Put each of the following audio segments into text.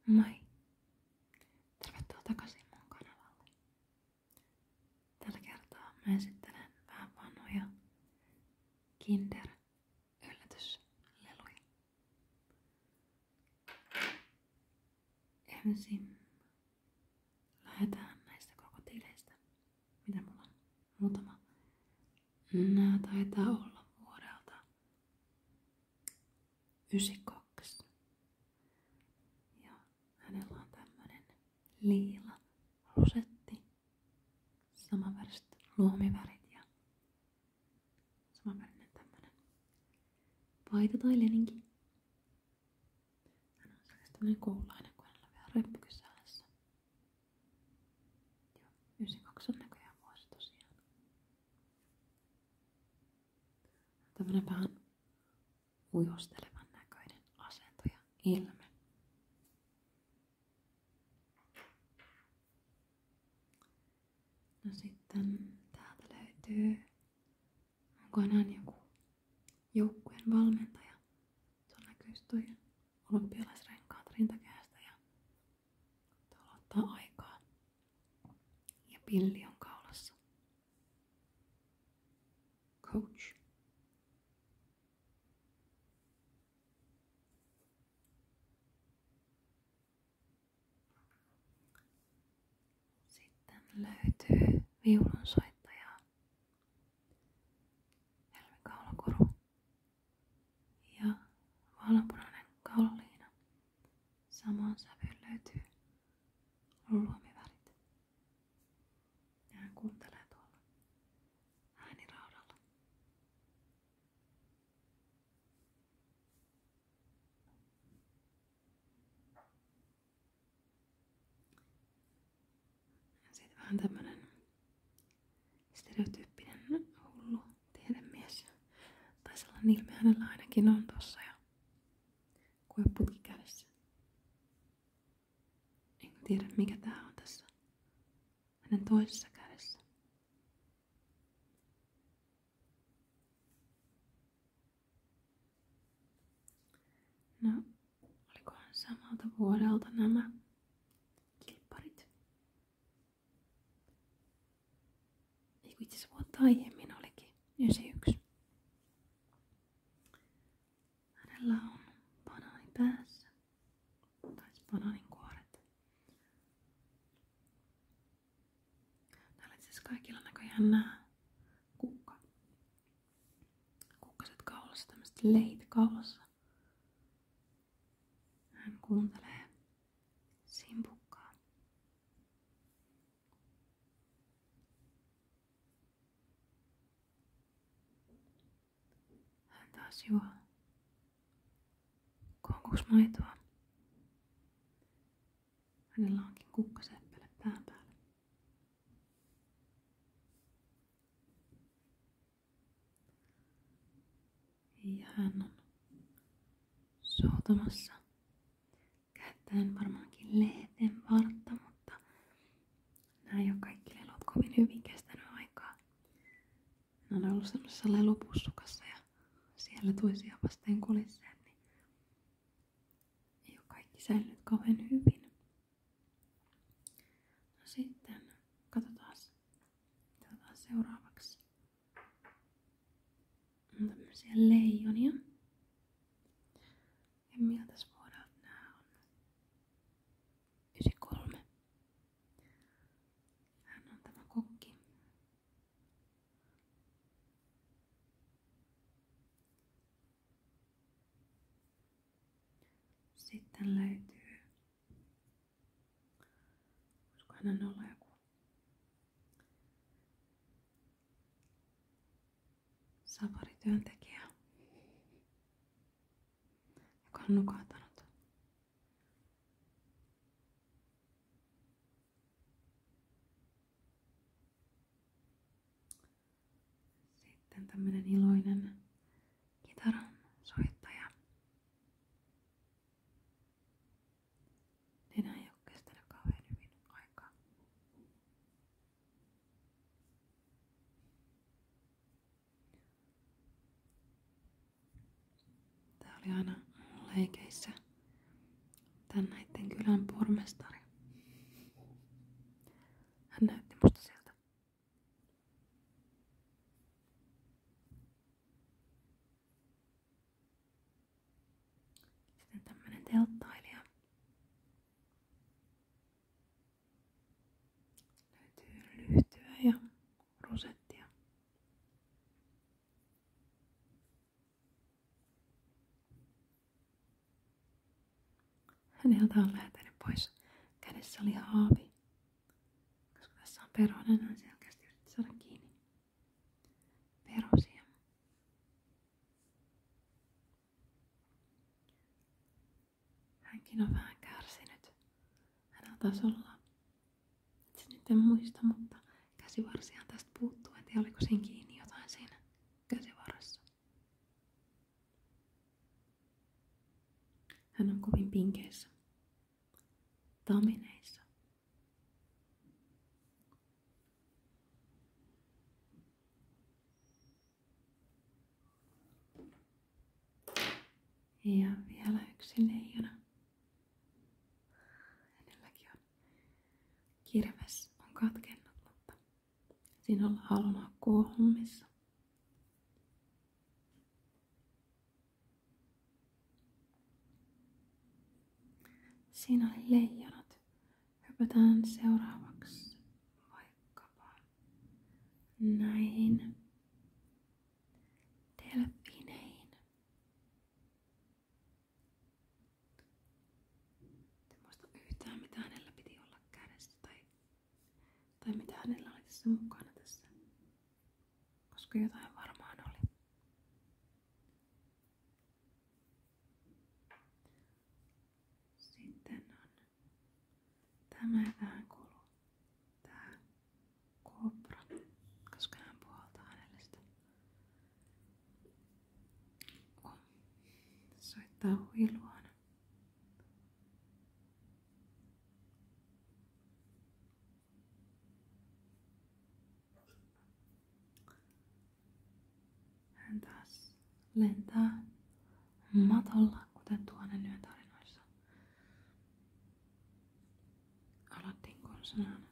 Moi! Tervetuloa takaisin mun kanavalle. Tällä kertaa mä esittelen vähän vanhoja Kinder yllätysleluja. Ensin lähdetään näistä krokotiileista, mitä mulla on muutama. Nää taitaa olla vuodelta 92. Ja hänellä on tämmönen liila rosetti, samanväriset luomivärit ja samanvärinen tämmönen paita tai leninki. Hän on sellaista tämmönen koululainen, kun hänellä on vielä reppukin selässä. Joo, 92 on näköjään vuosi tosiaan. Tämmönen vähän ujostelevan näköinen asento ja ilme. No sitten täältä löytyy, onko enää joku joukkueen valmentaja. Tuolla näkyy toi olympialaisrenkaat rintakehästä ja tuolla ottaa aikaa. Ja pilli on kaulassa. Coach. Sitten löytyy viulunsoittaja, helmikaulakoru ja vaaleanpunainen kaulaliina. Samaan sävyyn löytyy luomivärit. Ja hän kuuntelee tuolla ääniraudalla. Ja sitten vähän tämmönen stereotyyppinen hullu tiedemies. Tai sellainen ilme hänellä ainakin on tossa ja koeputki kädessä. Enkä tiedä mikä tää on tässä hänen toisessa kädessä. No, olikohan samalta vuodelta nämä kilpparit? Eiku itse asiassa vuotta aiemmin olikin, 91. Hänellä on banaani päässä, tai banaanin kuoret. Täällä itse asiassa kaikilla näköjään nää kukkaset kaulassa, tämmöset leit kaulassa. Hän kuuntelee simpukkaa. Hän taas juo konkuksmaitoa. Hänellä onkin kukkaseppele pään päällä. Ja hän on soutamassa käyttäen varmaankin lehden vartta, mutta nämä ei ole kaikki lelut kovin hyvin kestänyt aikaa. Ne on ollut semmoisessa lelupussukassa ja siellä toisia vasten kolisseet, niin ei ole kaikki säilynyt kauhean hyvin. No sitten katsotaan seuraavaksi. On tämmöisiä leijonia. Ja miltäs vuodelta nää on? 93. Hän on tämä kokki. Sitten löytyy, voisiko hänen olla joku safarityöntekijä, joka on nukahtanut. Sitten tämmönen iloinen kitaran soittaja. Enää ei ole kestänyt kauhean hyvin aikaa. Tää oli aina leikeissä tän näitten kylän pormestari. Hän näytti musta sieltä. Sitten tämmönen telttailija. Löytyy lyhtyä ja rosettia. Häneltä on lähtenyt pois. Kädessä oli haavi. Koska tässä on peronen, hän selkeästi yritti saada kiinni perosia. Hänkin on vähän kärsinyt. Hänellä taisi olla, itse nyt en muista, mutta käsivarsiaan tästä puuttuu. En tiedä, oliko siinä kiinni jotain siinä käsivarressa. Hän on kovin pinkeissä tamineissa. Ja vielä yksi leijona. Hänelläkin on kirves on katkennut, mutta siinä ollaan halunakkuuhommissa. Siinä oli leijonat. Hypätään seuraavaksi vaikkapa näihin delfiineihin. En muista yhtään mitä hänellä piti olla kädessä tai mitä hänellä oli tässä mukana tässä. Koska jotain varmaan oli. Sitten on tämä vähän kuuluu. Tää kobra. Koska hän puhaltaa hänelle sitä. Soittaa huiluaan. Hän taas lentää matolla, kuten Tuhannen yön tarinoissa. Aladdin konsanaan.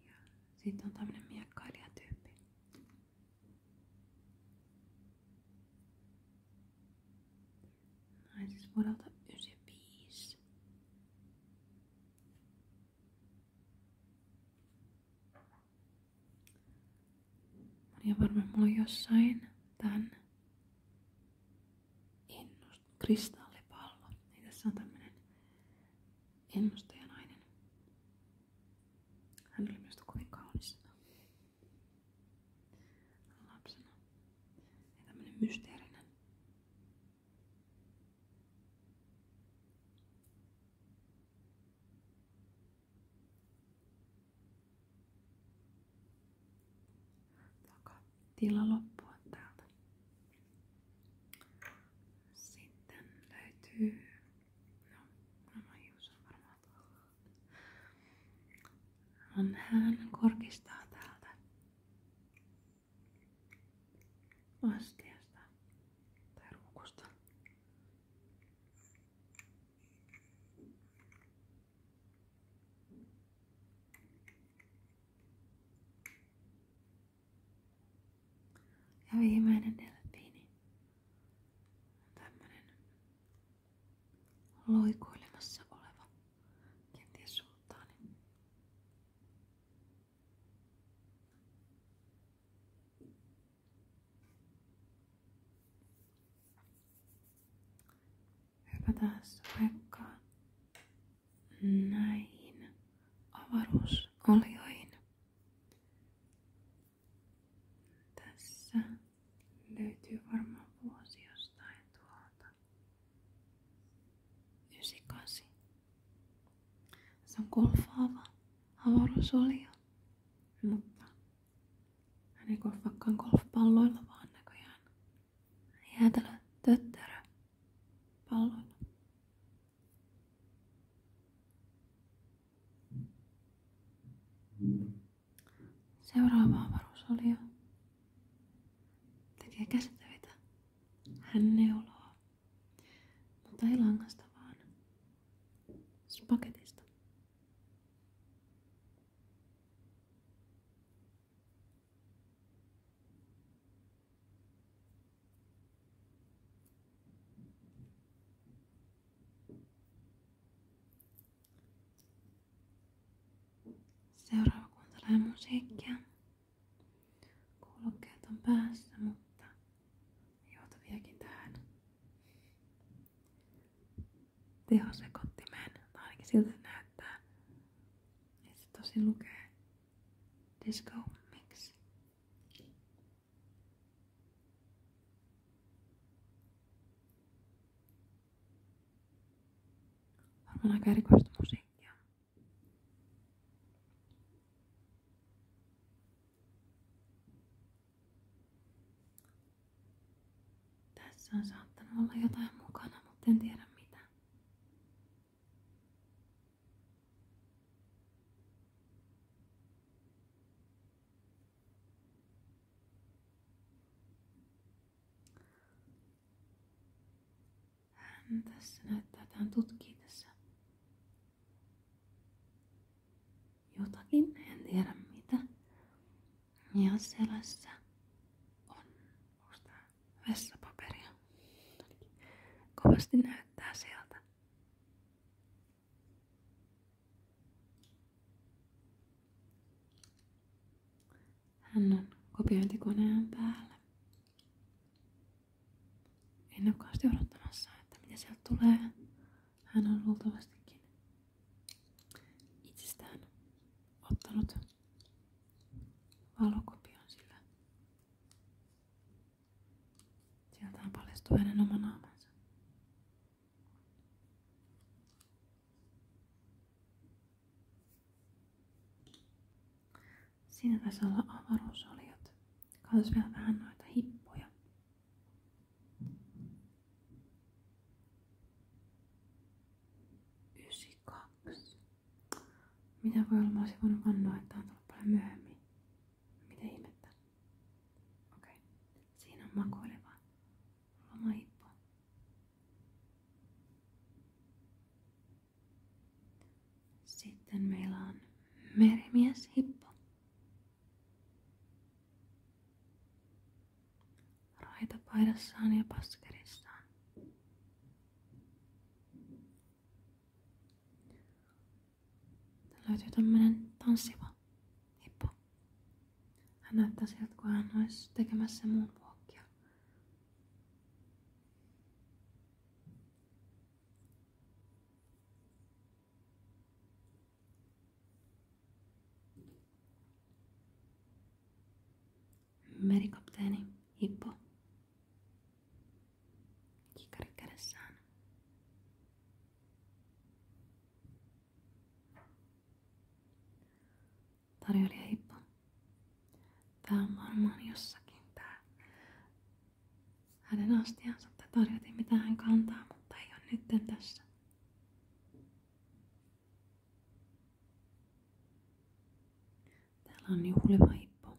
Ja sitten on tämmönen miekkailijatyyppi. Näin siis vuodelta 95. Ja varmaan mulla on jossain tän kristallipallo. Niin tässä on tämmönen ennustajanainen. Hän oli minusta kovin kaunis lapsena. Ja tämmönen mysteerinen. Tila loppua täältä. Sitten löytyy, nämä hius on varmaan tuolla. Hän korkistaa täältä astiasta tai ruukusta. Ja viimeinen delfiini on tämmönen loikoilemassa oleva, kenties sulttaani. Hypätään vaikka näihin avaruusolioihin. Tässä löytyy varmaan vuosi jostain tuolta 98. Se on golfaava avaruusolio, mutta hän ei golfaakaan golfpalloilla, vaan näköjään jäätelö töttörö palloilla. Seuraava avaruusolio teki tekee käsitöitä. Hän neuloo. Mutta ei langasta vaan. Spagetista. Seuraava kuuntelee musiikkia. Kuulokkeet on päässä, mutta joutaviakin tähän tehosekottimeen. Tai ainakin siltä se näyttää. Ja se tosin lukee Disco Mix. Varmaan aika erikoista musiikkia. Tässä on saattanut olla jotain mukana, mutta en tiedä mitä. Hän tässä näyttää, että hän tutkii tässä jotakin, en tiedä mitä. Ja selässä on vessapaperia. Kovasti näyttää sieltä. Hän on kopiointikoneen päällä. Innokkaasti odottamassa, että mitä sieltä tulee. Hän on luultavastikin itsestään ottanut valokopion, sillä sieltä paljastuu hänen oma naamansa. Siinä taisi olla avaruusoliot. Katsos vielä vähän noita hippoja. Mitä voi olla? Mä olisin voinut vannoa, että on tullut paljon myöhemmin. Mitä ihmettä? Okei. Siinä on makoileva lomahippo. Sitten meillä on merimieshippo. Raitapaidassaan ja paskerissaan. Täällä löytyy tämmönen tanssiva hippo. Hän näyttää sieltä, kun hän olisi tekemässä moonwalkia. Merikapteeni hippo. Kikari kädessään. Tarjoilija hippo. Tää on varmaan jossakin tää hänen astiansa tai tarjotin mitä hän kantaa, mutta ei ole nytten tässä. Täällä on juhliva hippo.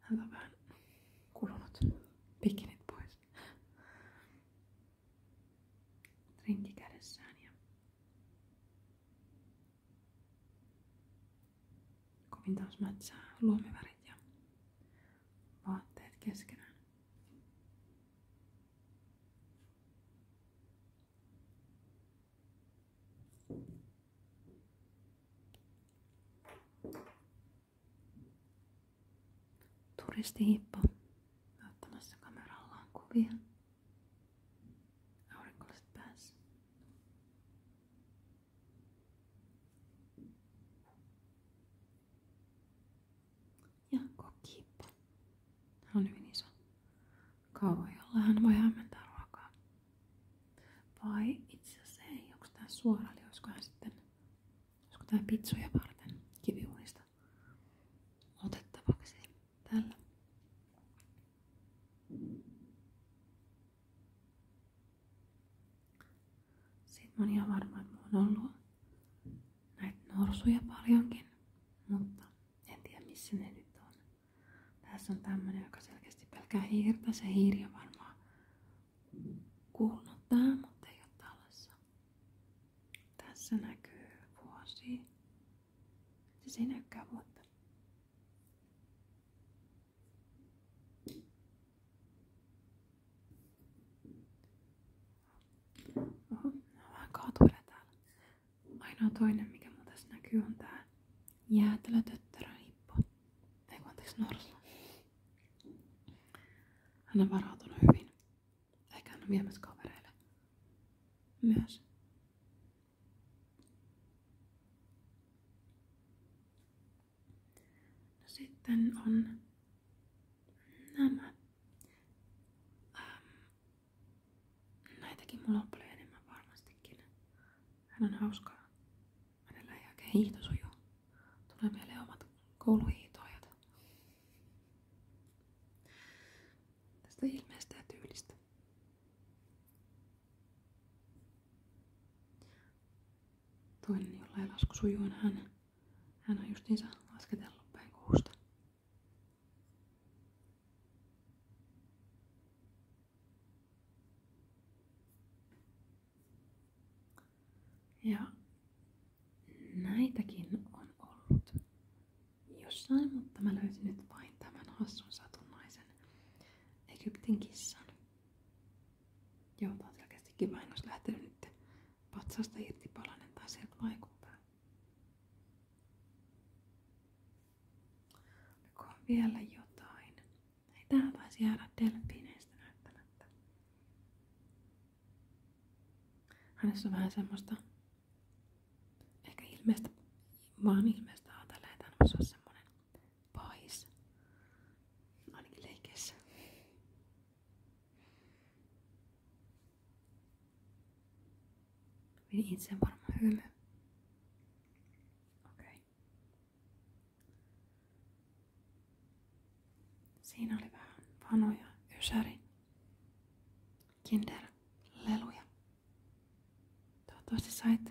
Hän on vähän kulunut bikinit pois. Drinkki kädessään ja kovin taas mätsää luomivärit ja vaatteet keskenään. Turistihippo ottamassa kamerallaan kuvia. Aurinkolasit päässä. Ja kokkihippo. Hän on hyvin iso kauha, jolla hän voi hämmentää ruokaa. Vai itse asiassa ei, onko tää suora, eli olisiko tää pitsuja varten kiviuunista otettavaksi tällä. Sitten mä oon ihan varma, että mulla on ollut näitä norsuja paljonkin, mutta en tiedä missä ne nyt on. tässä on tämmönen, joka selkeästi pelkää hiirtä. Se hiiri on varmaan kuulunut tähän, mutta ei ole tallessa. Tässä näkyy vuosi. Siis ei näykään vuotta. Oho, nämä vähän kaatuilee täällä. Ainoa toinen, mikä mun tässä näkyy, on tää jäätelötöttörön hippo. Ei kun anteeksi, norsu. Hän on varautunut hyvin. Eikä hän ole viemässä kavereille. Myös. No sitten on nämä. Näitäkin mulla on paljon enemmän varmastikin. Hän on hauskaa. Hänellä ei oikein hiihto sujuu. Tulee mieleen omat kouluhiihtoajat. Tästä ilmeestä ja tyylistä. Toinen, jolla ei lasku sujuu, on hän. Hän on justiinsa lasketellut päin kuusta. Ja näitäkin on ollut jossain, mutta mä löysin nyt vain tämän hassun satunnaisen Egyptin kissan. Joo, tää on selkeästikin vahingossa lähtenyt nyt patsasta irti palanen tai sieltä vaikuttaa. Oliko on vielä jotain? Ei, tää taisi jäädä delfiineistä näyttämättä. Hänessä on vähän semmoista ehkä ilmeistä, vaan ilmeistä ajatellen, että hän voisi olla semmonen pais. Ainakin leikeissä. Meni itse varmaan hymy. Okei. Siinä oli vähän vanoja Ysäri Kinder-leluja. Toivottavasti sait